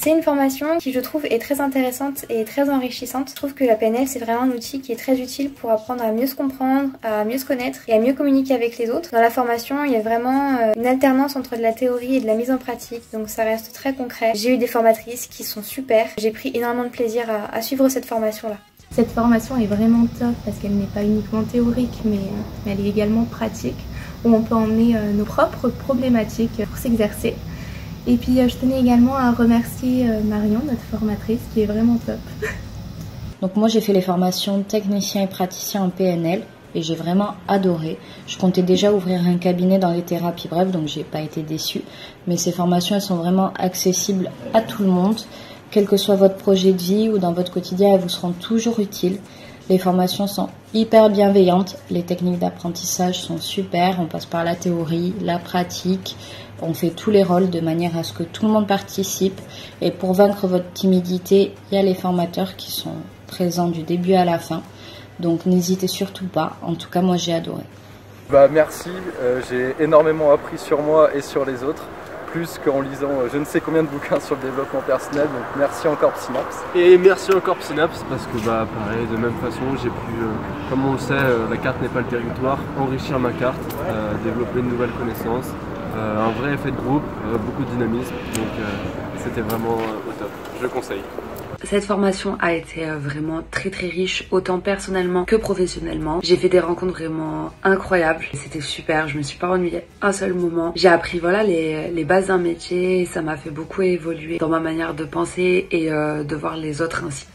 C'est une formation qui je trouve est très intéressante et très enrichissante. Je trouve que la PNL c'est vraiment un outil qui est très utile pour apprendre à mieux se comprendre, à mieux se connaître et à mieux communiquer avec les autres. Dans la formation il y a vraiment une alternance entre de la théorie et de la mise en pratique, donc ça reste très concret. J'ai eu des formatrices qui sont super, j'ai pris énormément de plaisir à suivre cette formation là. Cette formation est vraiment top parce qu'elle n'est pas uniquement théorique mais elle est également pratique, où on peut emmener nos propres problématiques pour s'exercer. Et puis je tenais également à remercier Marion, notre formatrice, qui est vraiment top. Donc moi j'ai fait les formations technicien et praticien en PNL et j'ai vraiment adoré. Je comptais déjà ouvrir un cabinet dans les thérapies brèves, donc j'ai pas été déçue. Mais ces formations elles sont vraiment accessibles à tout le monde. Quel que soit votre projet de vie ou dans votre quotidien, elles vous seront toujours utiles. Les formations sont hyper bienveillantes, les techniques d'apprentissage sont super, on passe par la théorie, la pratique, on fait tous les rôles de manière à ce que tout le monde participe. Et pour vaincre votre timidité, il y a les formateurs qui sont présents du début à la fin. Donc n'hésitez surtout pas, en tout cas moi j'ai adoré. Merci, j'ai énormément appris sur moi et sur les autres. Plus qu'en lisant je ne sais combien de bouquins sur le développement personnel, donc merci encore Psynaps. Et merci encore Psynaps parce que pareil, de même façon j'ai pu, comme on le sait, la carte n'est pas le territoire, enrichir ma carte, développer de nouvelles connaissances, un vrai effet de groupe, beaucoup de dynamisme, donc c'était vraiment au top, je le conseille. Cette formation a été vraiment très riche, autant personnellement que professionnellement. J'ai fait des rencontres vraiment incroyables. C'était super, je me suis pas ennuyée un seul moment. J'ai appris voilà les bases d'un métier, ça m'a fait beaucoup évoluer dans ma manière de penser et de voir les autres ainsi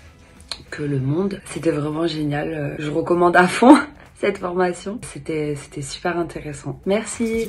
que le monde. C'était vraiment génial, je recommande à fond cette formation. C'était super intéressant. Merci.